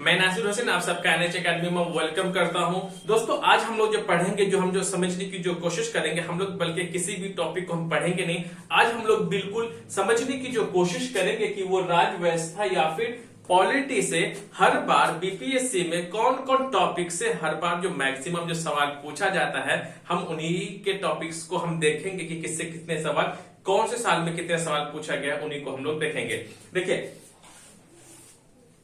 मैं नासिर हुसैन आप सबका एनएच अकेडमी में वेलकम करता हूं। दोस्तों आज हम लोग जो पढ़ेंगे हम जो समझने की जो कोशिश करेंगे हम लोग, बल्कि किसी भी टॉपिक को हम पढ़ेंगे नहीं, आज हम लोग बिल्कुल समझने की जो कोशिश करेंगे कि वो राज्य व्यवस्था या फिर पॉलिटी से हर बार बीपीएससी में कौन कौन टॉपिक से हर बार जो मैक्सिमम जो सवाल पूछा जाता है, हम उन्हीं के टॉपिक्स को हम देखेंगे कि किससे कितने सवाल, कौन से साल में कितने सवाल पूछा गया, उन्हीं को हम लोग देखेंगे। देखिए,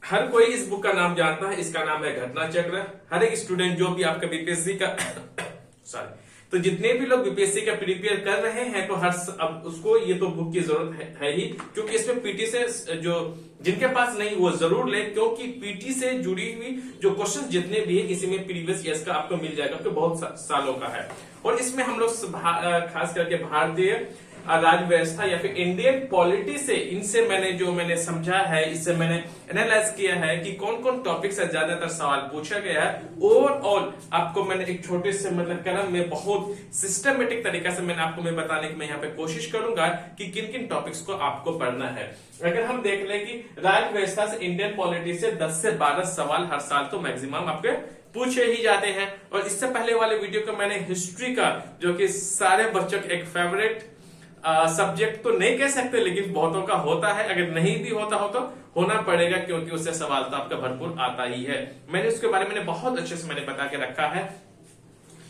हर कोई इस बुक का नाम जानता है, इसका नाम है घटना चक्र। हर एक स्टूडेंट जो भी आपका बीपीएससी का सॉरी तो जितने भी लोग बीपीएससी का प्रिपेयर कर रहे हैं तो अब उसको ये तो बुक की जरूरत है ही, क्योंकि इसमें पीटी से जो जिनके पास नहीं वो जरूर ले, क्योंकि पीटी से जुड़ी हुई जो क्वेश्चन जितने भी है इसी में प्रीवियस ईयर्स का आपको मिल जाएगा, क्योंकि बहुत सालों का है। और इसमें हम लोग खास करके भारतीय राज्य व्यवस्था या फिर इंडियन पॉलिटी से इनसे मैंने समझा है, इससे मैंने एनालाइज किया है कि कौन कौन टॉपिक से ज्यादातर सवाल पूछा गया है। ओवरऑल आपको मैंने एक छोटे से क्रम में बहुत सिस्टमेटिक तरीका से आपको बताने की मैं यहाँ पे कोशिश करूंगा कि किन किन टॉपिक्स को आपको पढ़ना है। अगर हम देख लें कि राज्य व्यवस्था से इंडियन पॉलिटी से 10 से 12 सवाल हर साल तो मैक्सिमम आपके पूछे ही जाते हैं। और इससे पहले वाले वीडियो को मैंने हिस्ट्री का, जो कि सारे बच्चों के एक फेवरेट सब्जेक्ट तो नहीं कह सकते, लेकिन बहुतों का होता है, अगर नहीं भी होता हो तो होना पड़ेगा, क्योंकि उससे सवाल तो आपका भरपूर आता ही है। मैंने उसके बारे में बहुत अच्छे से बता के रखा है।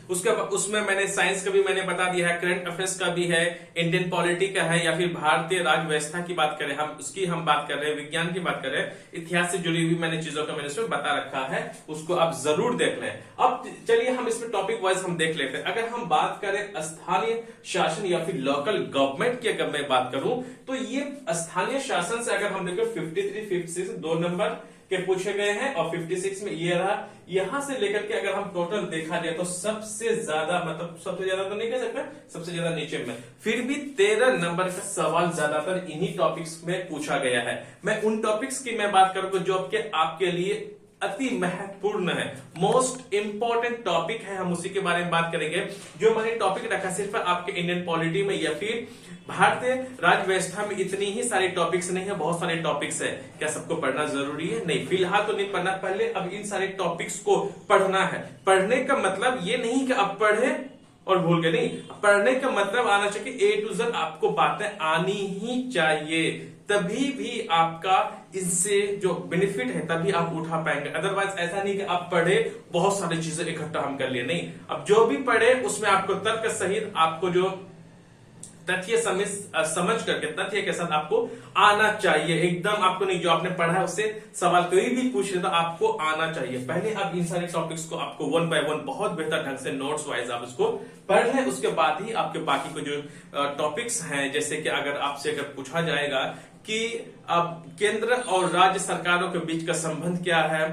उसमें मैंने साइंस का भी बता दिया है, करंट अफेयर्स का भी है, इंडियन पॉलिटी का है, या फिर भारतीय राज्य व्यवस्था की बात करें हम, उसकी हम बात कर रहे हैं, विज्ञान की बात कर रहे हैं, इतिहास से जुड़ी हुई चीजों का मैंने इसमें बता रखा है, उसको आप जरूर देख लें। अब चलिए हम इसमें टॉपिक वाइज हम देख लेते हैं। अगर हम बात करें स्थानीय शासन या फिर लोकल गवर्नमेंट की, अगर मैं बात करूं तो ये स्थानीय शासन से अगर हम देखें 53, 56 2 नंबर के पूछे गए हैं, और 56 में ये रहा। यहां से लेकर के अगर हम टोटल देखा जाए तो सबसे ज्यादा, सबसे ज्यादा तो नहीं कह सकते, सबसे ज्यादा नीचे में, फिर भी 13 नंबर का सवाल ज्यादातर इन्हीं टॉपिक्स में पूछा गया है। मैं उन टॉपिक्स की बात करूंगा जो आपके लिए अति महत्वपूर्ण है, मोस्ट इंपॉर्टेंट टॉपिक है, हम उसी के बारे में बात करेंगे। जो मैंने टॉपिक रखा सिर्फ आपके इंडियन पॉलिटी में या फिर भारतीय राज्य व्यवस्था में इतनी ही सारी टॉपिक्स नहीं है, बहुत सारे टॉपिक्स है। क्या सबको पढ़ना जरूरी है? नहीं, फिलहाल तो नहीं पढ़ना, पहले अब इन सारे टॉपिक्स को पढ़ना है। पढ़ने का मतलब ये नहीं कि आप पढ़े और भूल गए, नहीं, पढ़ने का मतलब आना चाहिए A to Z, आपको बातें आनी ही चाहिए, तभी भी आपका इससे जो बेनिफिट है तभी आप उठा पाएंगे। अदरवाइज ऐसा नहीं कि आप पढ़े, बहुत सारी चीजें इकट्ठा हम कर लिए, नहीं, अब जो भी पढ़े उसमें आपको तर्क सहित, आपको जो तथ्य समझ करके तथ्य के साथ आपको आना चाहिए एकदम। आपको नहीं, जो आपने पढ़ा है उससे सवाल कोई भी पूछ ले तो आपको आना चाहिए। पहले आप इन सारे टॉपिक्स को आपको 1 by 1 बहुत बेहतर ढंग से नोट्स वाइज आप इसको पढ़ लें, उसके बाद ही आपके बाकी को जो टॉपिक्स हैं, जैसे कि अगर पूछा जाएगा कि अब केंद्र और राज्य सरकारों के बीच का संबंध क्या है,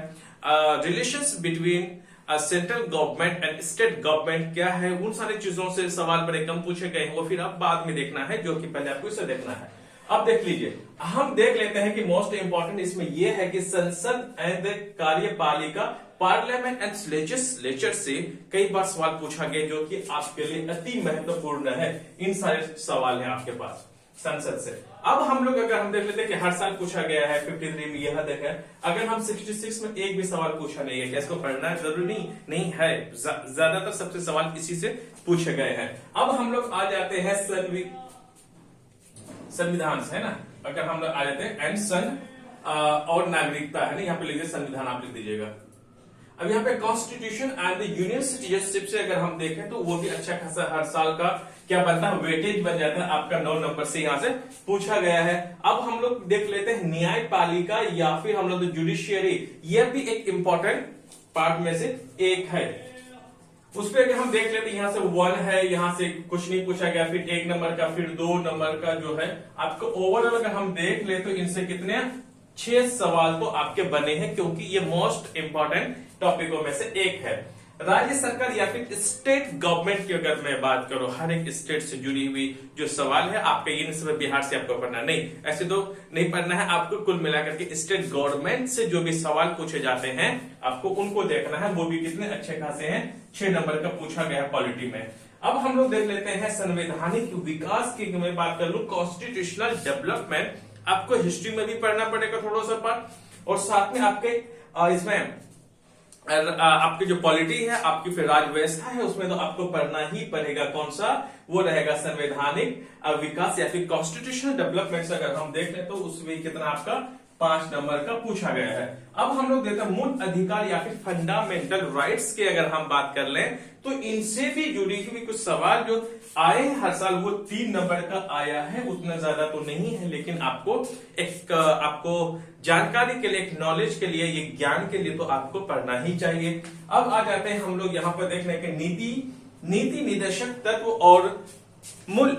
relations between central government and state government क्या है, उन सारी चीजों से सवाल बड़े कम पूछे गए हैं, वो फिर आप बाद में देखना है, जो कि पहले आपको इसे देखना है। अब देख लीजिए, हम देख लेते हैं कि मोस्ट इंपॉर्टेंट इसमें यह है कि संसद एंड कार्यपालिका, पार्लियामेंट एंड लेजिस्लेचर से कई बार सवाल पूछा गया, जो कि आपके लिए अति महत्वपूर्ण है। इन सारे सवाल हैं आपके पास संसद से। अब हम देख लेते हैं कि हर साल पूछा गया है 53 में, यह देखा, अगर हम 66 में एक भी सवाल पूछा नहीं है, क्या इसको पढ़ना है? जरूरी नहीं है, ज्यादातर सबसे सवाल इसी से पूछे गए हैं। अब हम लोग आ जाते हैं संविधान से, है ना, अगर हम लोग आ जाते हैं एंड और नागरिकता, है ना, यहाँ पे लिखिए संविधान, आप लिख दीजिएगा। अब यहाँ पे constitution and the union citizenship से अगर हम देखें तो वो भी अच्छा खासा हर साल का क्या बनता है, वेटेज बन जाता है आपका 9 नंबर से यहाँ से पूछा गया है। अब हम लोग देख लेते हैं न्यायपालिका या फिर हम लोग जुडिशियरी, यह भी एक इंपॉर्टेंट पार्ट में से एक है। उस पर अगर हम देख लेते हैं, यहाँ से 1 है, यहाँ से कुछ नहीं पूछा गया, फिर 1 नंबर का, फिर 2 नंबर का जो है आपको ओवरऑल अगर हम देख ले तो इनसे कितने 6 सवाल तो आपके बने हैं, क्योंकि ये मोस्ट इंपॉर्टेंट टॉपिकों में से एक है। राज्य सरकार या फिर स्टेट गवर्नमेंट की अगर मैं बात करूं, हर एक स्टेट से जुड़ी हुई जो सवाल है आपके, ये नहीं बिहार से आपको पढ़ना, नहीं, ऐसे तो नहीं पढ़ना है आपको। कुल मिलाकर के स्टेट गवर्नमेंट से जो भी सवाल पूछे जाते हैं आपको उनको देखना है, वो भी कितने अच्छे खासे हैं, 6 नंबर का पूछा गया है पॉलिटी में। अब हम लोग देख लेते हैं संवैधानिक विकास की मैं बात कर लूं, कॉन्स्टिट्यूशनल डेवलपमेंट, आपको हिस्ट्री में भी पढ़ना पड़ेगा थोड़ा सा पार्ट, और साथ में आपके इसमें आपकी जो पॉलिटी है, आपकी फिर राज व्यवस्था है, उसमें तो आपको पढ़ना ही पड़ेगा। कौन सा? वो रहेगा संवैधानिक विकास या फिर कॉन्स्टिट्यूशनल डेवलपमेंट। अगर हम देख लें तो उसमें कितना आपका 5 नंबर का पूछा गया है। अब हम लोग देखते हैं मूल अधिकार या फिर फंडामेंटल राइट्स की अगर हम बात कर लें तो इनसे भी जुड़ी हुई कुछ सवाल जो आए हैं हर साल, वो 3 नंबर का आया है। उतना ज्यादा तो नहीं है, लेकिन आपको जानकारी के लिए, एक नॉलेज के लिए, ये ज्ञान के लिए तो आपको पढ़ना ही चाहिए। अब आ जाते हैं हम लोग यहाँ पर देखने के नीति निर्देशक तत्व और मूल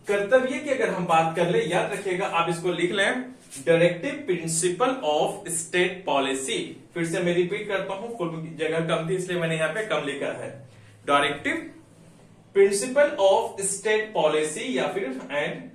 कर्तव्य की अगर हम बात कर ले, याद रखिएगा आप इसको लिख लें, directive principle of state policy. फिर से मैं रिपीट करता हूं, जगह कम थी इसलिए मैंने यहां पे कम लिखा है। Directive principle of state policy या फिर एंड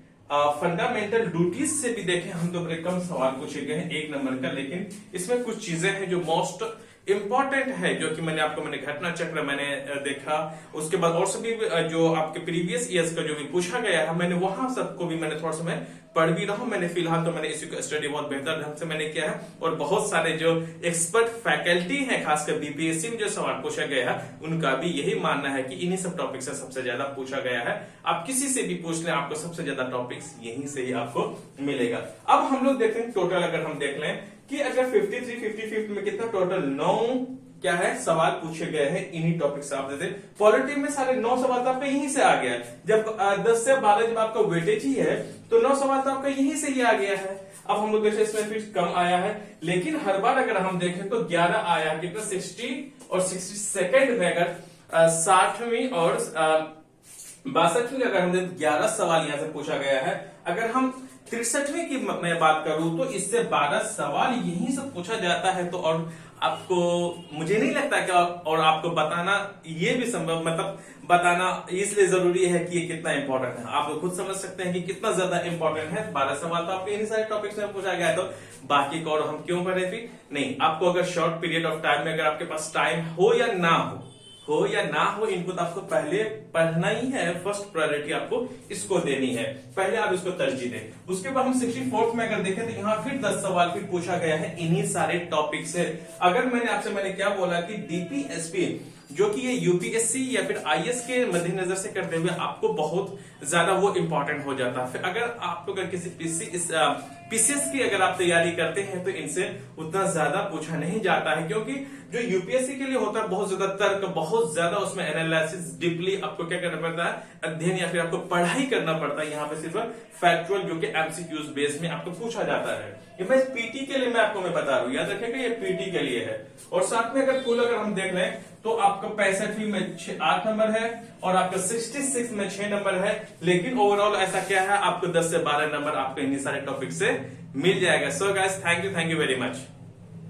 फंडामेंटल ड्यूटीज से भी देखें हम तो बड़े कम सवाल पूछे गए हैं 1 नंबर का, लेकिन इसमें कुछ चीजें हैं जो मोस्ट इंपॉर्टेंट है, जो कि मैंने घटना चक्र मैंने देखा। उसके बाद और सभी जो आपके प्रीवियस ईयर्स का जो भी पूछा गया है, मैंने वहां सबको भी मैंने थोड़ा सा मैं पढ़ भी रहा हूं। मैंने फिलहाल तो मैंने इसी को स्टडी बहुत बेहतर ढंग से मैंने किया है, और बहुत सारे जो एक्सपर्ट फैकल्टी है, खासकर बीपीएससी में जो सवाल पूछा गया है, उनका भी यही मानना है कि इन्हीं सब टॉपिक से सबसे ज्यादा पूछा गया है। आप किसी से भी पूछ लें, आपको सबसे ज्यादा टॉपिक्स यहीं से ही आपको मिलेगा। अब हम लोग देखते हैं टोटल, अगर हम देख लें कि अगर 53, 55 में कितना टोटल 9 क्या है सवाल पूछे गए हैं इन्हीं टॉपिक से। आप देते पॉलिटी में सारे 9 सवाल तो आपका यहीं से आ गया है। जब 10 से 12 जब आपका वेटेज ही है तो 9 सवाल तो आपका यहीं से ही आ गया है। अब हम लोग जैसे इसमें फिर कम आया है, लेकिन हर बार अगर हम देखें तो 11 आया, कितना 60 और 62 में अगर 60वीं और 62वीं अगर हम देखें 11 सवाल यहां से पूछा गया है। अगर हम 63वीं की मैं बात करूं तो इससे 12 सवाल यहीं से पूछा जाता है। तो और आपको मुझे नहीं लगता कि और आपको बताना ये भी संभव, मतलब बताना इसलिए जरूरी है कि ये कितना इंपॉर्टेंट है। आप लोग खुद समझ सकते हैं कि कितना ज्यादा इंपॉर्टेंट है। 12 सवाल तो आपके इन्हीं सारे टॉपिक्स में पूछा गया है, तो बाकी को और हम क्यों पढ़े फिर? नहीं, आपको अगर शॉर्ट पीरियड ऑफ टाइम में अगर आपके पास टाइम हो या ना हो इनको तो आपको पहले पढ़ना ही है। फर्स्ट प्रायोरिटी आपको इसको देनी है, पहले आप इसको तरजीह दें। उसके बाद हम 64th में अगर देखें तो यहाँ फिर 10 सवाल फिर पूछा गया है इन्हीं सारे टॉपिक से। अगर मैंने क्या बोला कि डीपीएसपी जो कि ये यूपीएससी या फिर आईएएस के मद्देनजर से करते हुए आपको बहुत ज्यादा वो इंपॉर्टेंट हो जाता है। फिर अगर आप अगर किसी पीसीएस की अगर आप तैयारी करते हैं तो इनसे उतना ज्यादा पूछा नहीं जाता है, क्योंकि जो यूपीएससी के लिए होता है बहुत ज्यादा तर्क, बहुत ज्यादा उसमें एनालिसिस, डीपली आपको क्या करना पड़ता है, अध्ययन या फिर आपको पढ़ाई करना पड़ता है। यहाँ पे सिर्फ फैक्चुअल जो कि एमसीक्यूज बेस में आपको पूछा जाता है। ये मैं पीटी के लिए मैं बता रहा हूँ, याद रखिएगा ये पीटी के लिए है। और साथ में अगर कुल अगर हम देख लें तो आपका 65 में 8 नंबर है और आपका 66 में 6 नंबर है, लेकिन ओवरऑल ऐसा क्या है, आपको 10 से 12 नंबर आपको इन्हीं सारे टॉपिक से मिल जाएगा। So guys, thank you very much.